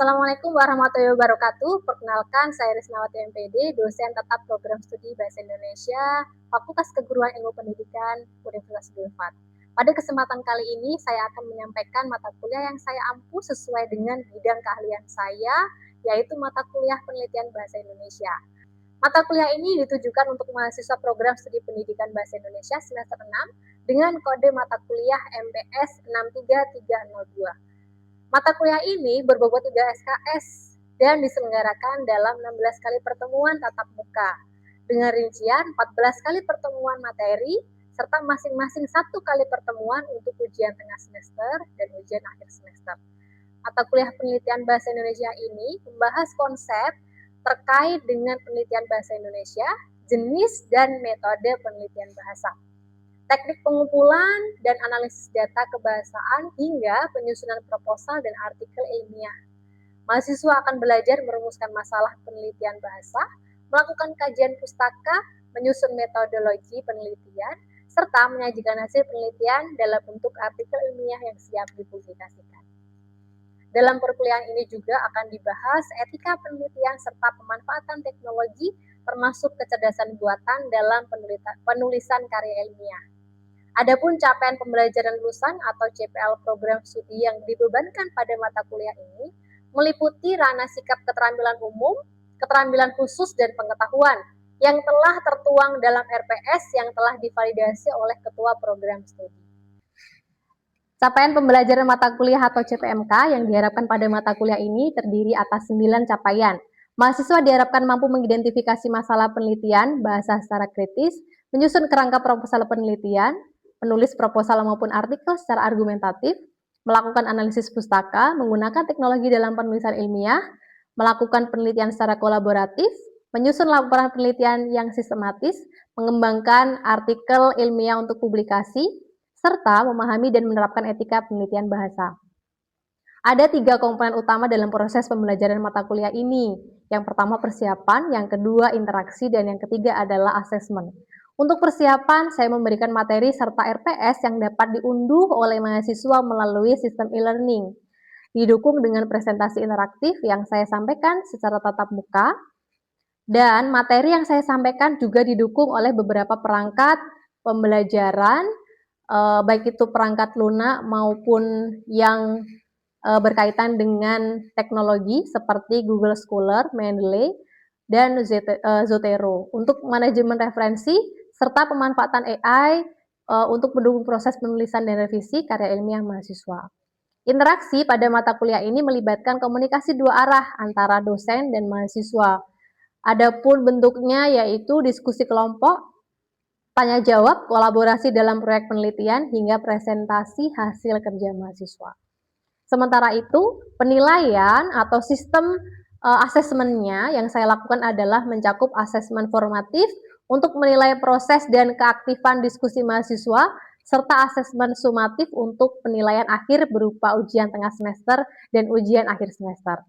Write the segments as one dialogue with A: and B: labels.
A: Assalamualaikum warahmatullahi wabarakatuh. Perkenalkan, saya Risnawati MPD, dosen tetap program studi Bahasa Indonesia, Fakultas Keguruan Ilmu Pendidikan, Universitas Unpad. Pada kesempatan kali ini, saya akan menyampaikan mata kuliah yang saya ampu sesuai dengan bidang keahlian saya, yaitu mata kuliah penelitian Bahasa Indonesia. Mata kuliah ini ditujukan untuk mahasiswa program studi pendidikan Bahasa Indonesia semester 6 dengan kode mata kuliah MPS 63302. Mata kuliah ini berbobot 3 SKS dan diselenggarakan dalam 16 kali pertemuan tatap muka dengan rincian 14 kali pertemuan materi serta masing-masing 1 kali pertemuan untuk ujian tengah semester dan ujian akhir semester. Mata kuliah penelitian Bahasa Indonesia ini membahas konsep terkait dengan penelitian Bahasa Indonesia, jenis dan metode penelitian bahasa, teknik pengumpulan dan analisis data kebahasaan hingga penyusunan proposal dan artikel ilmiah. Mahasiswa akan belajar merumuskan masalah penelitian bahasa, melakukan kajian pustaka, menyusun metodologi penelitian, serta menyajikan hasil penelitian dalam bentuk artikel ilmiah yang siap dipublikasikan. Dalam perkuliahan ini juga akan dibahas etika penelitian serta pemanfaatan teknologi termasuk kecerdasan buatan dalam penulisan karya ilmiah. Adapun capaian pembelajaran lulusan atau CPL program studi yang dibebankan pada mata kuliah ini meliputi ranah sikap keterampilan umum, keterampilan khusus dan pengetahuan yang telah tertuang dalam RPS yang telah divalidasi oleh ketua program studi. Capaian pembelajaran mata kuliah atau CPMK yang diharapkan pada mata kuliah ini terdiri atas 9 capaian. Mahasiswa diharapkan mampu mengidentifikasi masalah penelitian, bahasa secara kritis, menyusun kerangka proposal penelitian, menulis proposal maupun artikel secara argumentatif, melakukan analisis pustaka, menggunakan teknologi dalam penulisan ilmiah, melakukan penelitian secara kolaboratif, menyusun laporan penelitian yang sistematis, mengembangkan artikel ilmiah untuk publikasi, serta memahami dan menerapkan etika penelitian bahasa. Ada 3 komponen utama dalam proses pembelajaran mata kuliah ini. Yang pertama persiapan, yang kedua interaksi, dan yang ketiga adalah asesmen. Untuk persiapan, saya memberikan materi serta RPS yang dapat diunduh oleh mahasiswa melalui sistem e-learning. Didukung dengan presentasi interaktif yang saya sampaikan secara tatap muka, dan materi yang saya sampaikan juga didukung oleh beberapa perangkat pembelajaran, baik itu perangkat lunak maupun yang berkaitan dengan teknologi seperti Google Scholar, Mendeley, dan Zotero untuk manajemen referensi serta pemanfaatan AI untuk mendukung proses penulisan dan revisi karya ilmiah mahasiswa. Interaksi pada mata kuliah ini melibatkan komunikasi 2 arah antara dosen dan mahasiswa. Adapun bentuknya yaitu diskusi kelompok, tanya jawab, kolaborasi dalam proyek penelitian, hingga presentasi hasil kerja mahasiswa. Sementara itu, penilaian atau sistem asesmennya yang saya lakukan adalah mencakup asesmen formatif untuk menilai proses dan keaktifan diskusi mahasiswa, serta asesmen sumatif untuk penilaian akhir berupa ujian tengah semester dan ujian akhir semester.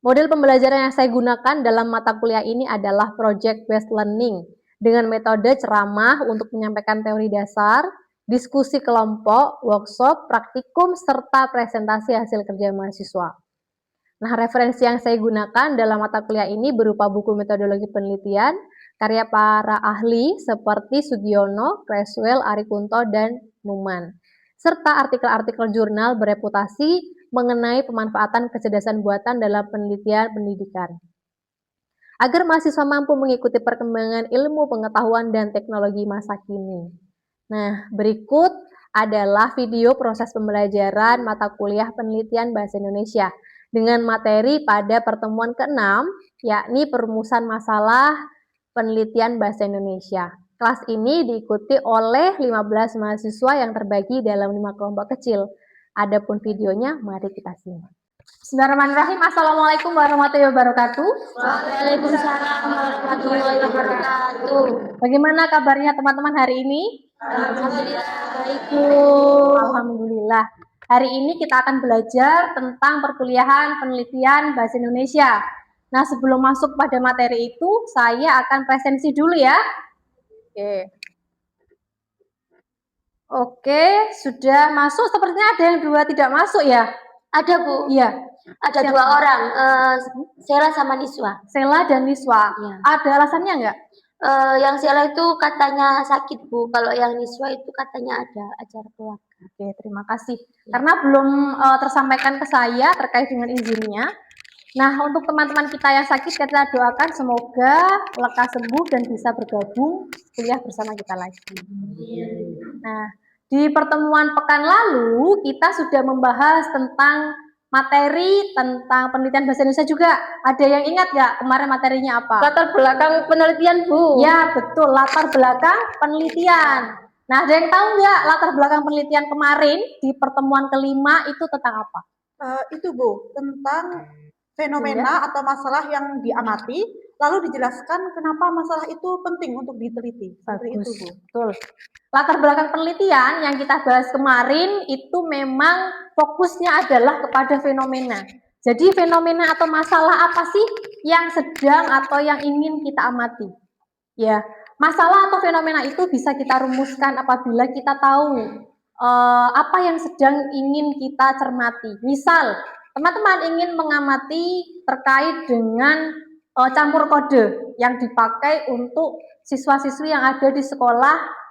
A: Model pembelajaran yang saya gunakan dalam mata kuliah ini adalah project-based learning dengan metode ceramah untuk menyampaikan teori dasar, diskusi kelompok, workshop, praktikum, serta presentasi hasil kerja mahasiswa. Nah, referensi yang saya gunakan dalam mata kuliah ini berupa buku metodologi penelitian, karya para ahli seperti Sugiono, Creswell, Arikunto, dan Numan, serta artikel-artikel jurnal bereputasi mengenai pemanfaatan kecerdasan buatan dalam penelitian pendidikan. Agar mahasiswa mampu mengikuti perkembangan ilmu, pengetahuan, dan teknologi masa kini. Nah, berikut adalah video proses pembelajaran mata kuliah penelitian Bahasa Indonesia dengan materi pada pertemuan ke-6, yakni perumusan masalah penelitian Bahasa Indonesia. Kelas ini diikuti oleh 15 mahasiswa yang terbagi dalam 5 kelompok kecil. Adapun videonya, mari kita simak. Bismillahirrahmanirrahim. Assalamualaikum warahmatullahi wabarakatuh.
B: Waalaikumsalam warahmatullahi wabarakatuh.
A: Bagaimana kabarnya teman-teman hari ini?
B: Alhamdulillah baik, Bu.
A: Alhamdulillah. Hari ini kita akan belajar tentang perkuliahan penelitian Bahasa Indonesia. Nah, sebelum masuk pada materi itu, saya akan presensi dulu ya. Oke, sudah masuk. Sepertinya ada yang 2 tidak masuk ya?
B: Ada, Bu.
A: Iya.
B: Ada
A: Siapa?
B: 2 orang, Sela sama Niswa.
A: Sela dan Niswa.
B: Iya.
A: Ada alasannya nggak?
B: Yang Sela itu katanya sakit, Bu. Kalau yang Niswa itu katanya ada acara keluarga.
A: Oke, terima kasih. Karena belum tersampaikan ke saya terkait dengan izinnya. Nah, untuk teman-teman kita yang sakit, kita doakan semoga lekas sembuh dan bisa bergabung kuliah bersama kita lagi. Nah, di pertemuan pekan lalu, kita sudah membahas tentang materi tentang penelitian bahasa Indonesia juga. Ada yang ingat nggak kemarin materinya apa?
B: Latar belakang penelitian, Bu.
A: Ya, betul. Latar belakang penelitian. Nah, ada yang tahu nggak latar belakang penelitian kemarin di pertemuan kelima itu tentang apa?
C: Itu Bu, tentang fenomena atau masalah yang diamati, lalu dijelaskan kenapa masalah itu penting untuk diteliti. Seperti itu Bu.
A: Betul. Latar belakang penelitian yang kita bahas kemarin itu memang fokusnya adalah kepada fenomena. Jadi fenomena atau masalah apa sih yang sedang atau yang ingin kita amati? Ya, masalah atau fenomena itu bisa kita rumuskan apabila kita tahu apa yang sedang ingin kita cermati. Misal, teman-teman ingin mengamati terkait dengan campur kode yang dipakai untuk siswa-siswi yang ada di sekolah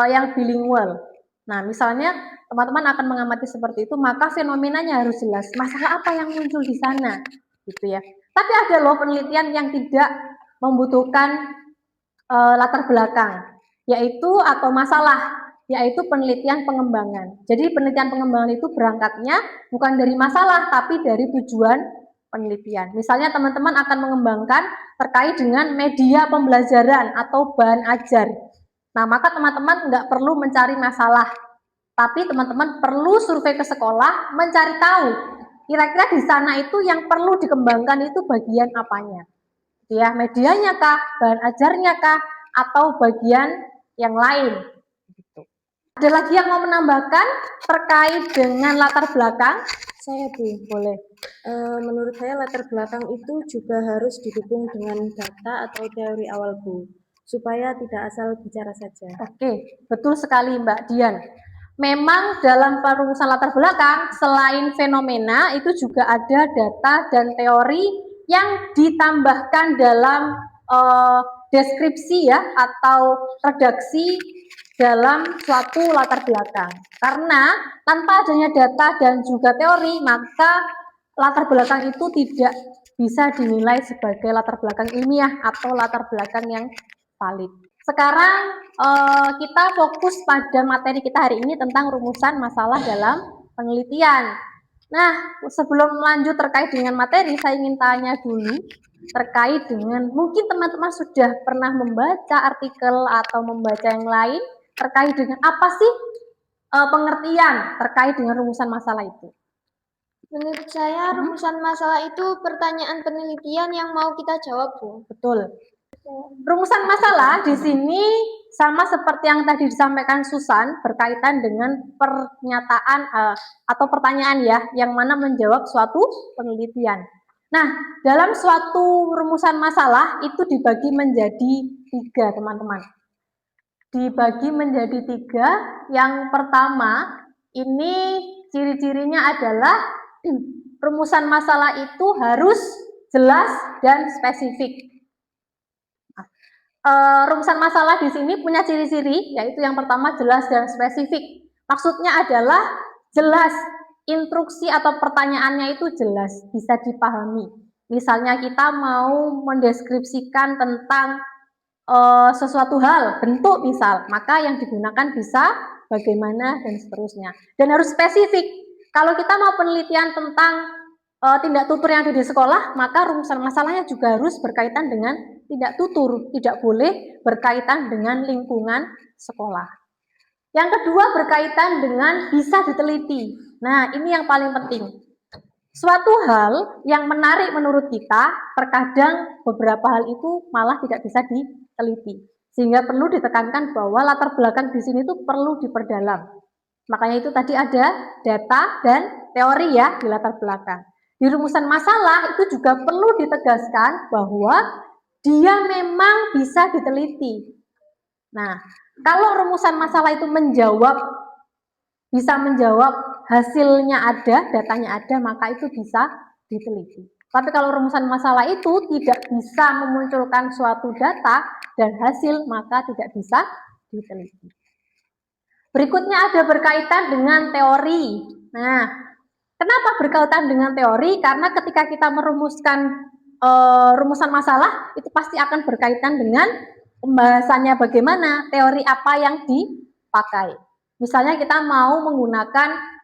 A: yang bilingual. Nah, misalnya teman-teman akan mengamati seperti itu, maka fenomenanya harus jelas. Masalah apa yang muncul di sana, gitu ya. Tapi ada loh penelitian yang tidak membutuhkan latar belakang, yaitu atau masalah, yaitu penelitian pengembangan. Jadi penelitian pengembangan itu berangkatnya bukan dari masalah, tapi dari tujuan penelitian. Misalnya teman-teman akan mengembangkan terkait dengan media pembelajaran atau bahan ajar. Nah, maka teman-teman nggak perlu mencari masalah, tapi teman-teman perlu survei ke sekolah, mencari tahu kira-kira di sana itu yang perlu dikembangkan itu bagian apanya. Ya, medianya kah, bahan ajarnya kah, atau bagian yang lain. Ada lagi yang mau menambahkan terkait dengan latar belakang?
D: Saya Bu, boleh. Menurut saya latar belakang itu juga harus didukung dengan data atau teori awal Bu, supaya tidak asal bicara saja.
A: Oke, betul sekali Mbak Dian. Memang dalam perumusan latar belakang, selain fenomena, itu juga ada data dan teori yang ditambahkan dalam deskripsi ya, atau redaksi dalam suatu latar belakang. Karena tanpa adanya data dan juga teori, maka latar belakang itu tidak bisa dinilai sebagai latar belakang ilmiah atau latar belakang yang valid. Sekarang kita fokus pada materi kita hari ini tentang rumusan masalah dalam penelitian. Nah, sebelum lanjut terkait dengan materi, saya ingin tanya dulu terkait dengan mungkin teman-teman sudah pernah membaca artikel atau membaca yang lain terkait dengan apa sih pengertian terkait dengan rumusan masalah itu.
B: Menurut saya rumusan masalah itu pertanyaan penelitian yang mau kita jawab, Bu.
A: Betul. Rumusan masalah di sini sama seperti yang tadi disampaikan Susan berkaitan dengan pernyataan atau pertanyaan ya, yang mana menjawab suatu penelitian. Nah, dalam suatu rumusan masalah itu dibagi menjadi 3, teman-teman. Dibagi menjadi 3. Yang pertama, ini ciri-cirinya adalah rumusan masalah itu harus jelas dan spesifik. Rumusan masalah di sini punya ciri-ciri, yaitu yang pertama jelas dan spesifik. Maksudnya adalah jelas, instruksi atau pertanyaannya itu jelas, bisa dipahami. Misalnya kita mau mendeskripsikan tentang sesuatu hal, bentuk misal, maka yang digunakan bisa bagaimana dan seterusnya. Dan harus spesifik. Kalau kita mau penelitian tentang tindak tutur yang ada di sekolah, maka rumusan masalahnya juga harus berkaitan dengan tindak tutur, tidak boleh berkaitan dengan lingkungan sekolah. Yang kedua berkaitan dengan bisa diteliti. Nah, ini yang paling penting. Suatu hal yang menarik menurut kita, terkadang beberapa hal itu malah tidak bisa diteliti. Sehingga perlu ditekankan bahwa latar belakang di sini itu perlu diperdalam. Makanya itu tadi ada data dan teori ya di latar belakang. Di rumusan masalah itu juga perlu ditegaskan bahwa dia memang bisa diteliti. Nah, kalau rumusan masalah itu bisa menjawab hasilnya ada, datanya ada, maka itu bisa diteliti. Tapi kalau rumusan masalah itu tidak bisa memunculkan suatu data dan hasil, maka tidak bisa diteliti. Berikutnya ada berkaitan dengan teori. Nah, kenapa berkaitan dengan teori? Karena ketika kita merumuskan rumusan masalah, itu pasti akan berkaitan dengan pembahasannya bagaimana, teori apa yang dipakai. Misalnya kita mau menggunakan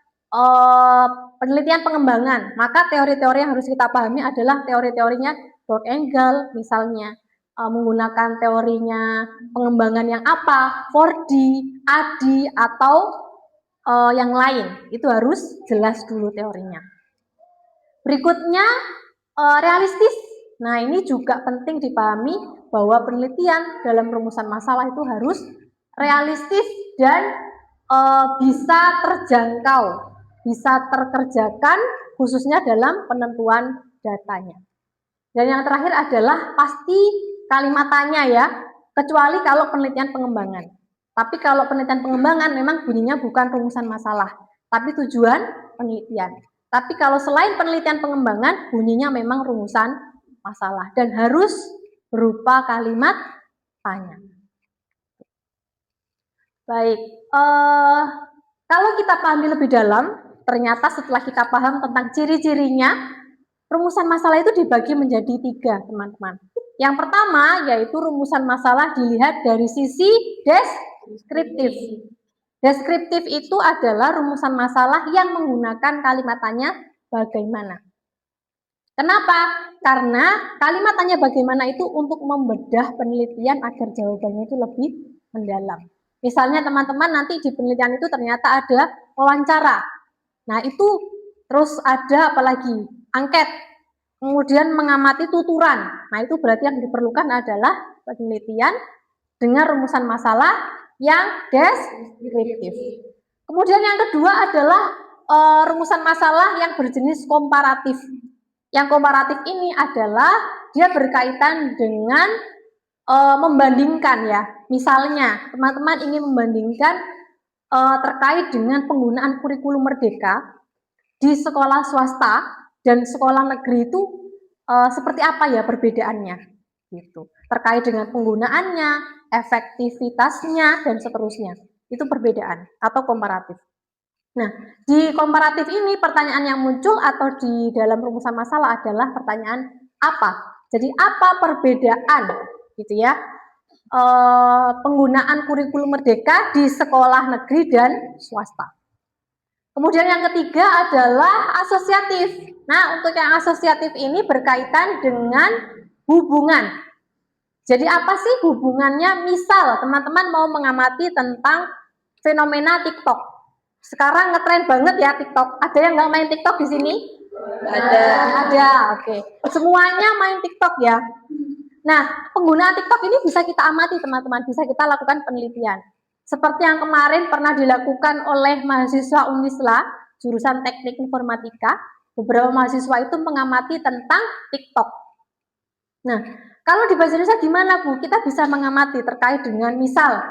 A: penelitian pengembangan, maka teori-teori yang harus kita pahami adalah teori-teorinya broad angle, misalnya menggunakan teorinya pengembangan yang apa, 4D, AD, atau yang lain. Itu harus jelas dulu teorinya. Berikutnya, realistis. Nah, ini juga penting dipahami bahwa penelitian dalam rumusan masalah itu harus realistis dan bisa terjangkau, bisa terkerjakan khususnya dalam penentuan datanya. Dan yang terakhir adalah pasti kalimatannya ya, kecuali kalau penelitian pengembangan. Tapi kalau penelitian pengembangan memang bunyinya bukan rumusan masalah, tapi tujuan penelitian. Tapi kalau selain penelitian pengembangan, bunyinya memang rumusan masalah dan harus berupa kalimat tanya. Baik, kalau kita pahami lebih dalam, ternyata setelah kita paham tentang ciri-cirinya, rumusan masalah itu dibagi menjadi 3, teman-teman. Yang pertama yaitu rumusan masalah dilihat dari sisi deskriptif. Deskriptif itu adalah rumusan masalah yang menggunakan kalimat tanya bagaimana. Kenapa? Karena kalimat tanya bagaimana itu untuk membedah penelitian agar jawabannya itu lebih mendalam. Misalnya teman-teman nanti di penelitian itu ternyata ada wawancara. Nah itu terus ada apalagi angket. Kemudian mengamati tuturan. Nah itu berarti yang diperlukan adalah penelitian dengan rumusan masalah yang deskriptif. Kemudian yang kedua adalah rumusan masalah yang berjenis komparatif. Yang komparatif ini adalah dia berkaitan dengan membandingkan ya. Misalnya teman-teman ingin membandingkan terkait dengan penggunaan kurikulum merdeka di sekolah swasta dan sekolah negeri itu seperti apa ya perbedaannya gitu. Terkait dengan penggunaannya, efektivitasnya dan seterusnya. Itu perbedaan atau komparatif. Nah, di komparatif ini pertanyaan yang muncul atau di dalam rumusan masalah adalah pertanyaan apa? Jadi apa perbedaan gitu ya? Penggunaan kurikulum merdeka di sekolah negeri dan swasta. Kemudian yang ketiga adalah asosiatif. Nah, untuk yang asosiatif ini berkaitan dengan hubungan. Jadi apa sih hubungannya? Misal teman-teman mau mengamati tentang fenomena TikTok. Sekarang ngetren banget ya TikTok. Ada yang nggak main TikTok di sini? Ada, oke. Semuanya main TikTok ya. Nah, penggunaan TikTok ini bisa kita amati teman-teman, bisa kita lakukan penelitian. Seperti yang kemarin pernah dilakukan oleh mahasiswa Unisla, jurusan Teknik Informatika, beberapa mahasiswa itu mengamati tentang TikTok. Nah, kalau di bahasa Indonesia gimana Bu? Kita bisa mengamati terkait dengan misal,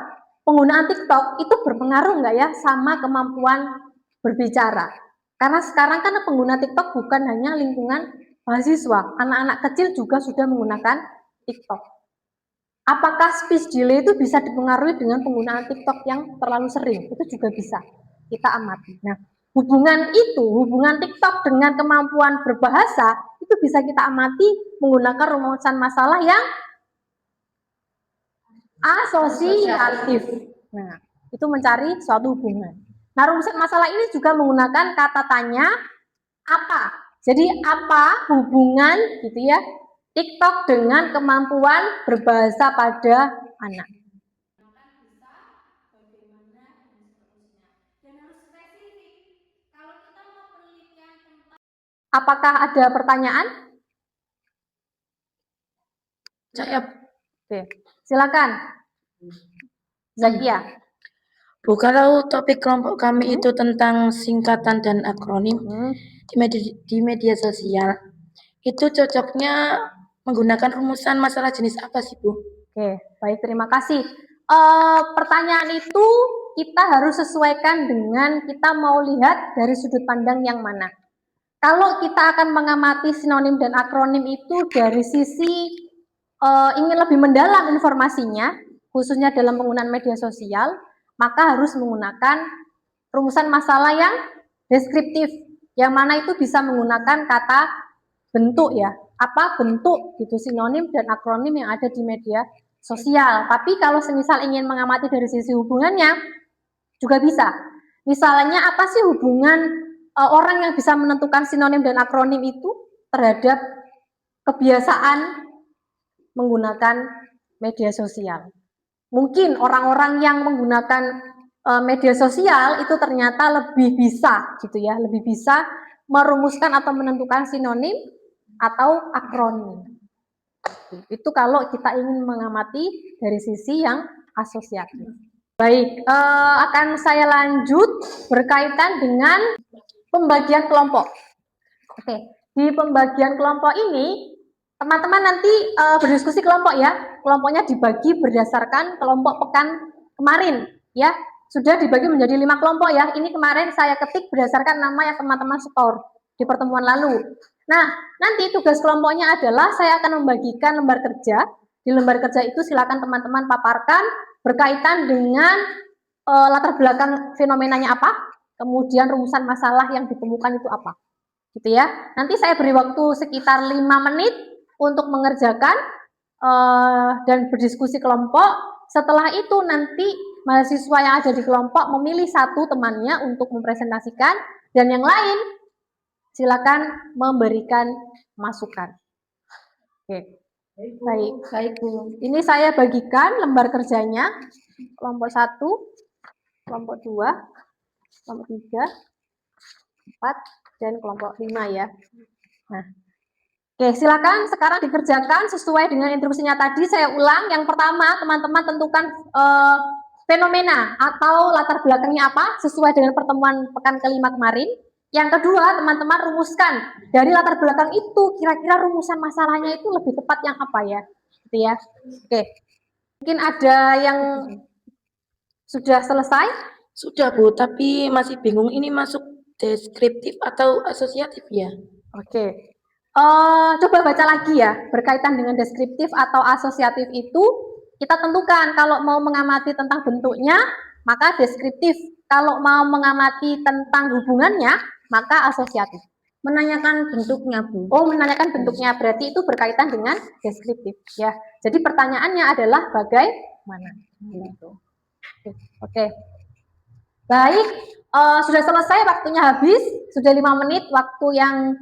A: penggunaan TikTok itu berpengaruh nggak ya sama kemampuan berbicara? Karena sekarang kan pengguna TikTok bukan hanya lingkungan mahasiswa, anak-anak kecil juga sudah menggunakan TikTok. Apakah speech delay itu bisa dipengaruhi dengan penggunaan TikTok yang terlalu sering? Itu juga bisa kita amati. Nah, hubungan TikTok dengan kemampuan berbahasa, itu bisa kita amati menggunakan rumusan masalah yang asosiatif. Nah, itu mencari suatu hubungan. Nah, rumusan masalah ini juga menggunakan kata tanya apa. Jadi apa hubungan gitu ya TikTok dengan kemampuan berbahasa pada anak. Apakah ada pertanyaan?
E: Saya,
A: Oke, silakan. Zakia.
E: Bu, kalau topik kelompok kami itu tentang singkatan dan akronim di media sosial, itu cocoknya menggunakan rumusan masalah jenis apa sih, Bu?
A: Oke, baik, terima kasih. Pertanyaan itu kita harus sesuaikan dengan kita mau lihat dari sudut pandang yang mana. Kalau kita akan mengamati sinonim dan akronim itu dari sisi ingin lebih mendalam informasinya, khususnya dalam penggunaan media sosial, maka harus menggunakan rumusan masalah yang deskriptif, yang mana itu bisa menggunakan kata bentuk ya, apa bentuk gitu, sinonim dan akronim yang ada di media sosial. Tapi kalau semisal ingin mengamati dari sisi hubungannya, juga bisa. Misalnya apa sih hubungan orang yang bisa menentukan sinonim dan akronim itu terhadap kebiasaan menggunakan media sosial. Mungkin orang-orang yang menggunakan media sosial itu ternyata lebih bisa gitu ya, lebih bisa merumuskan atau menentukan sinonim atau akronim. Itu kalau kita ingin mengamati dari sisi yang asosiatif. Baik, akan saya lanjut berkaitan dengan pembagian kelompok. Oke, di pembagian kelompok ini teman-teman nanti berdiskusi kelompok ya. Kelompoknya dibagi berdasarkan kelompok pekan kemarin ya. Sudah dibagi menjadi 5 kelompok ya. Ini kemarin saya ketik berdasarkan nama yang teman-teman setor di pertemuan lalu. Nah, nanti tugas kelompoknya adalah saya akan membagikan lembar kerja. Di lembar kerja itu silakan teman-teman paparkan berkaitan dengan latar belakang fenomenanya apa, kemudian rumusan masalah yang ditemukan itu apa. Gitu ya. Nanti saya beri waktu sekitar 5 menit untuk mengerjakan dan berdiskusi kelompok. Setelah itu nanti mahasiswa yang ada di kelompok memilih satu temannya untuk mempresentasikan dan yang lain silakan memberikan masukan. Oke. Baik Bu. Ini saya bagikan lembar kerjanya. Kelompok 1, kelompok 2, kelompok 3, 4, dan kelompok 5 ya. Nah, oke, silakan sekarang dikerjakan sesuai dengan instruksinya tadi. Saya ulang, yang pertama teman-teman tentukan fenomena atau latar belakangnya apa sesuai dengan pertemuan pekan kelima kemarin. Yang kedua, teman-teman rumuskan dari latar belakang itu kira-kira rumusan masalahnya itu lebih tepat yang apa ya, gitu ya. Oke, mungkin ada yang sudah selesai?
E: Sudah Bu, tapi masih bingung ini masuk deskriptif atau asosiatif ya?
A: Oke, coba baca lagi ya, berkaitan dengan deskriptif atau asosiatif itu kita tentukan kalau mau mengamati tentang bentuknya, maka deskriptif. Kalau mau mengamati tentang hubungannya, maka asosiatif.
D: Menanyakan bentuknya, Bu.
A: Oh, menanyakan bentuknya, berarti itu berkaitan dengan deskriptif ya. Jadi pertanyaannya adalah bagaimana? Gitu. Oke. Baik, sudah selesai, waktunya habis, sudah 5 menit waktu yang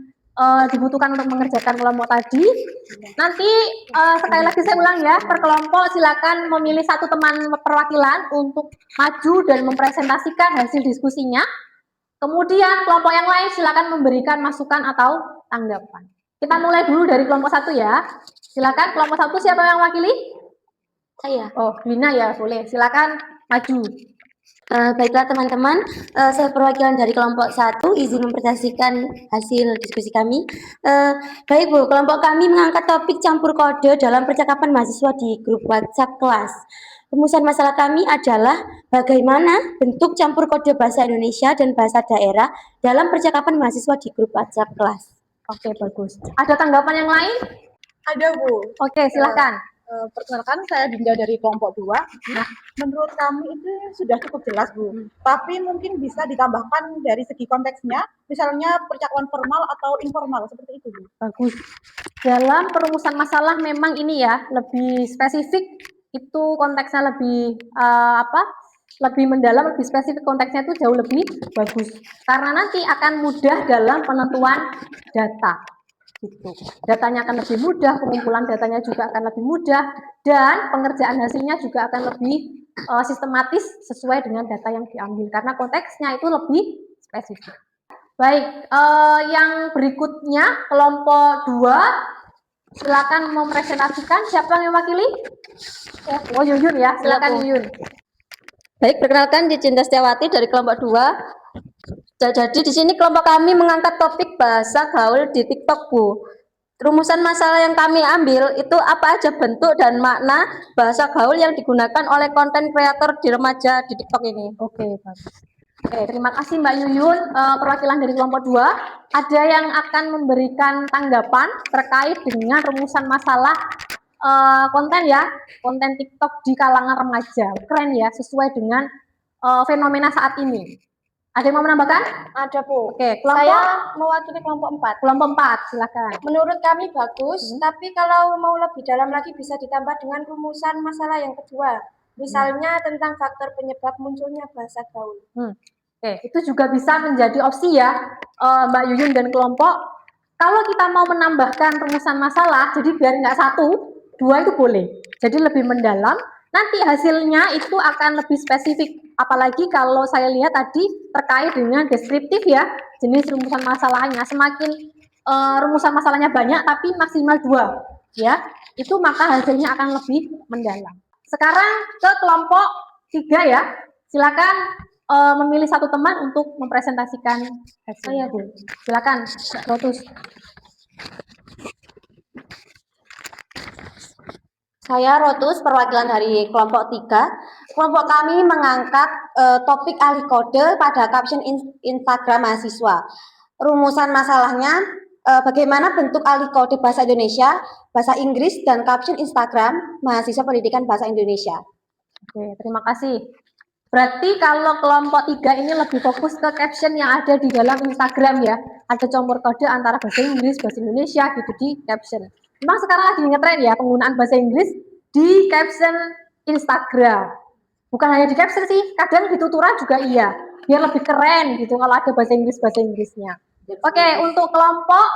A: dibutuhkan untuk mengerjakan kelompok tadi. Nanti sekali lagi saya ulang ya, per kelompok silakan memilih satu teman perwakilan untuk maju dan mempresentasikan hasil diskusinya. Kemudian kelompok yang lain silakan memberikan masukan atau tanggapan. Kita mulai dulu dari kelompok 1 ya. Silakan kelompok 1 siapa yang wakili?
F: Saya.
A: Oh, Wina ya, boleh. Silakan maju.
F: Baiklah teman-teman, saya perwakilan dari kelompok 1, izin mempresentasikan hasil diskusi kami. Baik Bu, kelompok kami mengangkat topik campur kode dalam percakapan mahasiswa di grup WhatsApp kelas. Rumusan masalah kami adalah bagaimana bentuk campur kode bahasa Indonesia dan bahasa daerah dalam percakapan mahasiswa di grup WhatsApp kelas.
A: Oke, bagus. Ada tanggapan yang lain?
C: Ada Bu.
A: Oke, silakan.
C: Perkenalkan, saya Dinda dari kelompok 2. Nah, menurut kami itu sudah cukup jelas Bu. Tapi mungkin bisa ditambahkan dari segi konteksnya, misalnya percakapan formal atau informal, seperti itu Bu.
A: Bagus. Dalam perumusan masalah memang ini ya, lebih spesifik, itu konteksnya lebih lebih mendalam, lebih spesifik, konteksnya itu jauh lebih bagus. Karena nanti akan mudah dalam penentuan data. Gitu. Datanya akan lebih mudah, pengumpulan datanya juga akan lebih mudah, dan pengerjaan hasilnya juga akan lebih sistematis sesuai dengan data yang diambil, karena konteksnya itu lebih spesifik. Baik, yang berikutnya kelompok 2, silakan mempresentasikan. Siapa yang mewakili? Oh, Yuyun ya, silakan Yuyun.
F: Baik, perkenalkan Cinta Setiawati dari kelompok 2. Jadi di sini kelompok kami mengangkat topik bahasa gaul di TikTok, Bu. Rumusan masalah yang kami ambil itu apa aja bentuk dan makna bahasa gaul yang digunakan oleh konten kreator di remaja di TikTok ini.
A: Oke, bagus. Oke, terima kasih Mbak Yuyun, perwakilan dari kelompok 2. Ada yang akan memberikan tanggapan terkait dengan rumusan masalah konten ya, konten TikTok di kalangan remaja. Keren ya, sesuai dengan fenomena saat ini. Ada yang mau menambahkan?
B: Ada, Bu.
A: Oke, kelompok
B: Saya mewakili kelompok 4.
A: kelompok 4, silakan.
B: Menurut kami bagus, tapi kalau mau lebih dalam lagi bisa ditambah dengan rumusan masalah yang kedua. Misalnya tentang faktor penyebab munculnya bahasa gaul.
A: Oke, itu juga bisa menjadi opsi ya, Mbak Yuyun dan kelompok. Kalau kita mau menambahkan rumusan masalah, jadi biar nggak 1, 2 itu boleh. Jadi lebih mendalam, nanti hasilnya itu akan lebih spesifik. Apalagi kalau saya lihat tadi terkait dengan deskriptif ya, jenis rumusan masalahnya. Semakin rumusan masalahnya banyak, tapi maksimal 2, ya, itu maka hasilnya akan lebih mendalam. Sekarang ke kelompok 3 ya, silakan memilih satu teman untuk mempresentasikan hasilnya. Silakan, Rotus.
F: Saya Rotus, perwakilan dari kelompok 3. Kelompok kami mengangkat topik alih kode pada caption Instagram mahasiswa. Rumusan masalahnya, bagaimana bentuk alih kode bahasa Indonesia, bahasa Inggris, dan caption Instagram mahasiswa pendidikan bahasa Indonesia.
A: Oke, terima kasih. Berarti kalau kelompok 3 ini lebih fokus ke caption yang ada di dalam Instagram ya. Ada campur kode antara bahasa Inggris, bahasa Indonesia gitu di caption. Memang sekarang lagi ngetren ya penggunaan bahasa Inggris di caption Instagram. Bukan hanya di caption sih, kadang di tuturan juga iya. Biar lebih keren gitu kalau ada bahasa Inggrisnya. Oke, untuk kelompok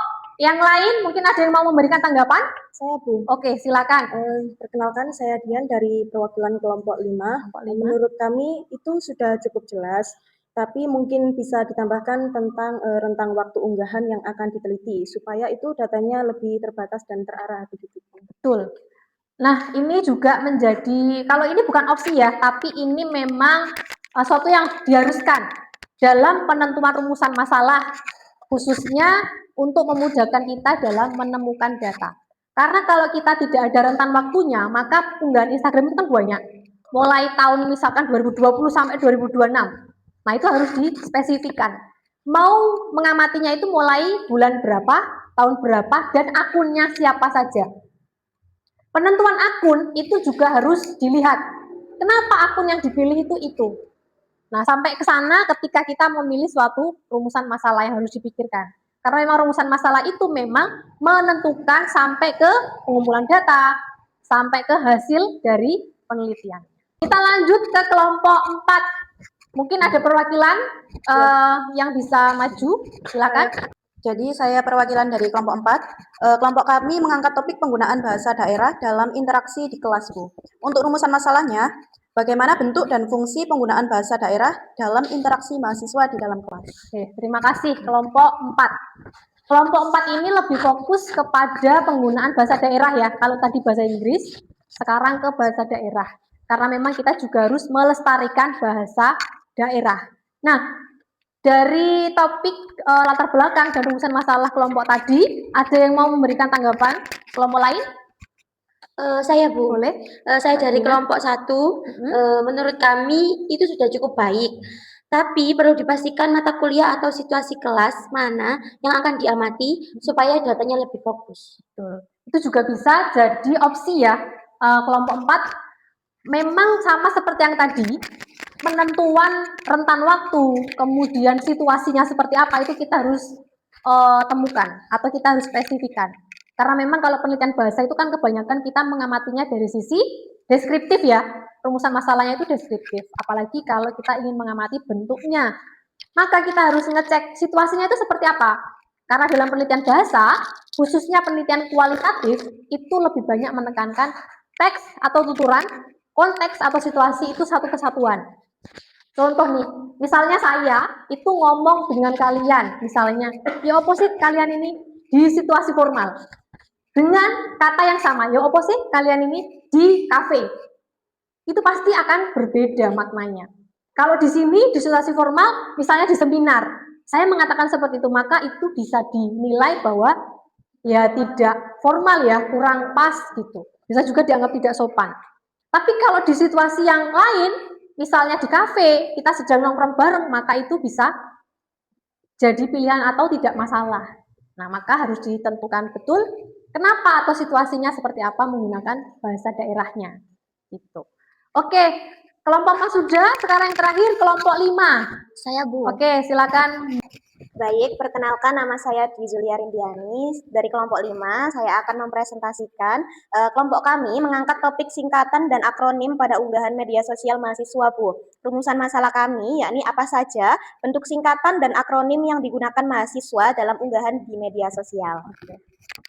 A: yang lain mungkin ada yang mau memberikan tanggapan?
D: Saya, Bu.
A: Oke, silakan.
D: Perkenalkan, saya Dian dari perwakilan kelompok 5. Menurut kami itu sudah cukup jelas, tapi mungkin bisa ditambahkan tentang rentang waktu unggahan yang akan diteliti, supaya itu datanya lebih terbatas dan terarah begitu.
A: Betul. Nah, ini juga menjadi, kalau ini bukan opsi ya, tapi ini memang suatu yang diharuskan dalam penentuan rumusan masalah, khususnya untuk memudahkan kita dalam menemukan data. Karena kalau kita tidak ada rentan waktunya, maka unggahan Instagram itu kan banyak. Mulai tahun misalkan 2020 sampai 2026. Nah, itu harus dispesifikan. Mau mengamatinya itu mulai bulan berapa, tahun berapa, dan akunnya siapa saja. Penentuan akun itu juga harus dilihat. Kenapa akun yang dipilih itu? Nah, sampai ke sana ketika kita memilih suatu rumusan masalah yang harus dipikirkan. Karena memang rumusan masalah itu memang menentukan sampai ke pengumpulan data, sampai ke hasil dari penelitian. Kita lanjut ke kelompok 4. Mungkin ada perwakilan yang bisa maju, silakan.
C: Jadi saya perwakilan dari kelompok 4. Kelompok kami mengangkat topik penggunaan bahasa daerah dalam interaksi di kelas, Bu. Untuk rumusan masalahnya, bagaimana bentuk dan fungsi penggunaan bahasa daerah dalam interaksi mahasiswa di dalam kelas.
A: Oke, terima kasih kelompok 4. Kelompok 4 ini lebih fokus kepada penggunaan bahasa daerah ya. Kalau tadi bahasa Inggris, sekarang ke bahasa daerah. Karena memang kita juga harus melestarikan bahasa daerah. Nah, dari topik latar belakang dan rumusan masalah kelompok tadi, ada yang mau memberikan tanggapan kelompok lain?
F: Saya, Bu.
A: Boleh.
F: Saya dari kelompok 1. Menurut kami itu sudah cukup baik. Tapi perlu dipastikan mata kuliah atau situasi kelas mana yang akan diamati supaya datanya lebih fokus.
A: Betul. Itu juga bisa jadi opsi ya. Kelompok 4 memang sama seperti yang tadi, penentuan rentan waktu, kemudian situasinya seperti apa itu kita harus temukan atau kita harus spesifikkan. Karena memang kalau penelitian bahasa itu kan kebanyakan kita mengamatinya dari sisi deskriptif ya. Rumusan masalahnya itu deskriptif. Apalagi kalau kita ingin mengamati bentuknya. Maka kita harus ngecek situasinya itu seperti apa. Karena dalam penelitian bahasa, khususnya penelitian kualitatif, itu lebih banyak menekankan teks atau tuturan, konteks atau situasi itu satu kesatuan. Contoh nih, misalnya saya itu ngomong dengan kalian, misalnya, ya opposite kalian ini di situasi formal. Dengan kata yang sama, ya opposite kalian ini di kafe. Itu pasti akan berbeda maknanya. Kalau di sini, di situasi formal, misalnya di seminar, saya mengatakan seperti itu, maka itu bisa dinilai bahwa ya tidak formal ya, kurang pas gitu. Bisa juga dianggap tidak sopan. Tapi kalau di situasi yang lain, misalnya di kafe, kita sedang nongkrong bareng, maka itu bisa jadi pilihan atau tidak masalah. Nah, maka harus ditentukan betul kenapa atau situasinya seperti apa menggunakan bahasa daerahnya. Gitu. Oke, kelompok 4 sudah, sekarang yang terakhir kelompok 5.
F: Saya, Bu.
A: Oke, silakan.
G: Baik, perkenalkan nama saya Dwi Zulia Rindiani dari kelompok 5. Saya akan mempresentasikan kelompok kami mengangkat topik singkatan dan akronim pada unggahan media sosial mahasiswa, Bu. Rumusan masalah kami yakni apa saja bentuk singkatan dan akronim yang digunakan mahasiswa dalam unggahan di media sosial.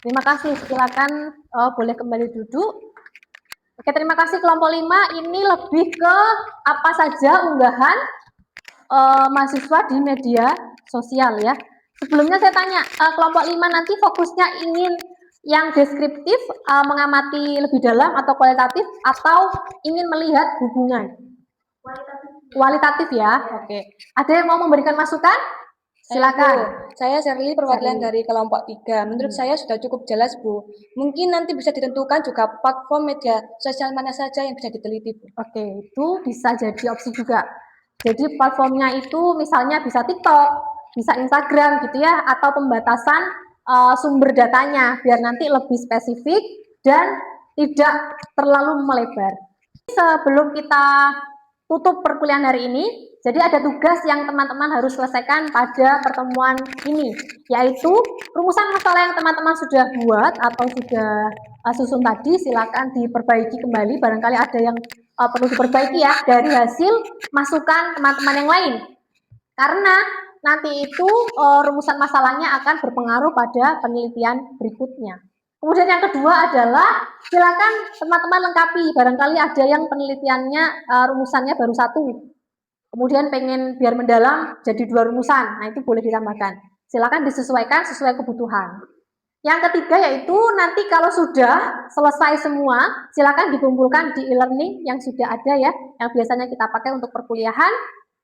A: Terima kasih, silakan boleh kembali duduk. Oke, terima kasih kelompok 5. Ini lebih ke apa saja unggahan mahasiswa di media sosial ya. Sebelumnya saya tanya, kelompok 5 nanti fokusnya ingin yang deskriptif, mengamati lebih dalam atau kualitatif, atau ingin melihat hubungan? Kualitatif ya, oke. Ada yang mau memberikan masukan? Silakan.
B: Saya Shirley, perwakilan dari kelompok 3. Menurut saya sudah cukup jelas, Bu. Mungkin nanti bisa ditentukan juga platform media sosial mana saja yang bisa diteliti, Bu.
A: Oke, itu bisa jadi opsi juga. Jadi platformnya itu misalnya bisa TikTok, bisa Instagram gitu ya, atau pembatasan sumber datanya biar nanti lebih spesifik dan tidak terlalu melebar. Sebelum kita tutup perkuliahan hari ini, jadi ada tugas yang teman-teman harus selesaikan pada pertemuan ini, yaitu rumusan masalah yang teman-teman sudah buat atau sudah susun tadi, silakan diperbaiki kembali, barangkali ada yang perlu diperbaiki ya dari hasil masukan teman-teman yang lain. Karena nanti itu rumusan masalahnya akan berpengaruh pada penelitian berikutnya. Kemudian yang kedua adalah silakan teman-teman lengkapi, barangkali ada yang penelitiannya rumusannya baru 1. Kemudian pengen biar mendalam jadi 2 rumusan, nah itu boleh ditambahkan. Silakan disesuaikan sesuai kebutuhan. Yang ketiga yaitu nanti kalau sudah selesai semua, silakan dikumpulkan di e-learning yang sudah ada ya, yang biasanya kita pakai untuk perkuliahan.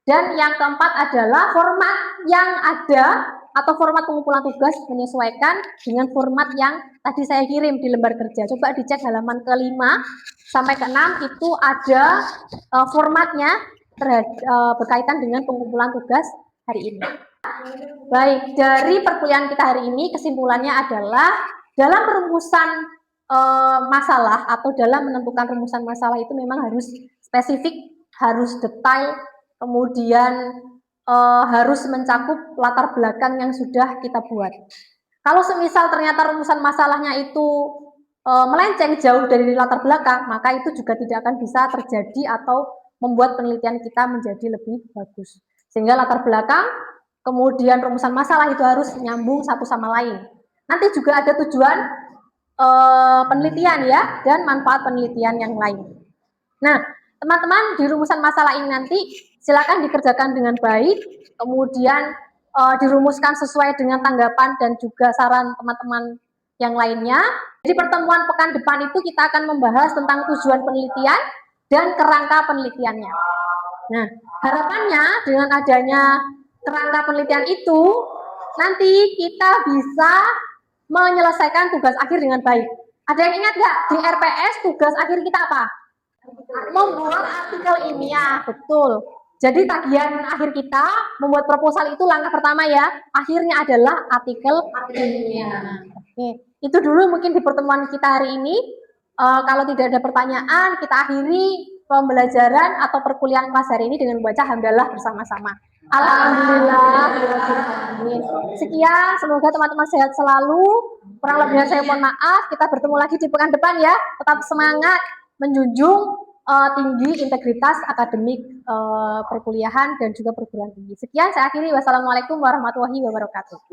A: Dan yang keempat adalah format yang ada atau format pengumpulan tugas menyesuaikan dengan format yang tadi saya kirim di lembar kerja. Coba dicek halaman ke-5 sampai ke-6 itu ada formatnya berkaitan dengan pengumpulan tugas hari ini. Baik, dari perkuliahan kita hari ini kesimpulannya adalah dalam perumusan masalah atau dalam menentukan rumusan masalah itu memang harus spesifik, harus detail, kemudian harus mencakup latar belakang yang sudah kita buat. Kalau semisal ternyata rumusan masalahnya itu melenceng jauh dari latar belakang, maka itu juga tidak akan bisa terjadi atau membuat penelitian kita menjadi lebih bagus. Sehingga latar belakang, kemudian rumusan masalah itu harus nyambung satu sama lain. Nanti juga ada tujuan penelitian ya, dan manfaat penelitian yang lain. Nah, teman-teman di rumusan masalah ini nanti silakan dikerjakan dengan baik, kemudian dirumuskan sesuai dengan tanggapan dan juga saran teman-teman yang lainnya. Di pertemuan pekan depan itu kita akan membahas tentang tujuan penelitian dan kerangka penelitiannya. Nah, harapannya dengan adanya kerangka penelitian itu, nanti kita bisa menyelesaikan tugas akhir dengan baik. Ada yang ingat nggak? Di RPS tugas akhir kita apa? Membuat artikel ilmiah, betul. Jadi tagihan akhir kita membuat proposal itu langkah pertama ya. Akhirnya adalah artikel ilmiah. Oke, itu dulu mungkin di pertemuan kita hari ini. Kalau tidak ada pertanyaan, kita akhiri pembelajaran atau perkuliahan kelas hari ini dengan membaca hamdalah bersama-sama. Alhamdulillah. Sekian, semoga teman-teman sehat selalu. Kurang lebihnya saya mohon maaf. Kita bertemu lagi di pekan depan ya. Tetap semangat menjunjung tinggi integritas akademik perkuliahan dan juga perguruan tinggi. Sekian, saya akhiri. Wassalamualaikum warahmatullahi wabarakatuh.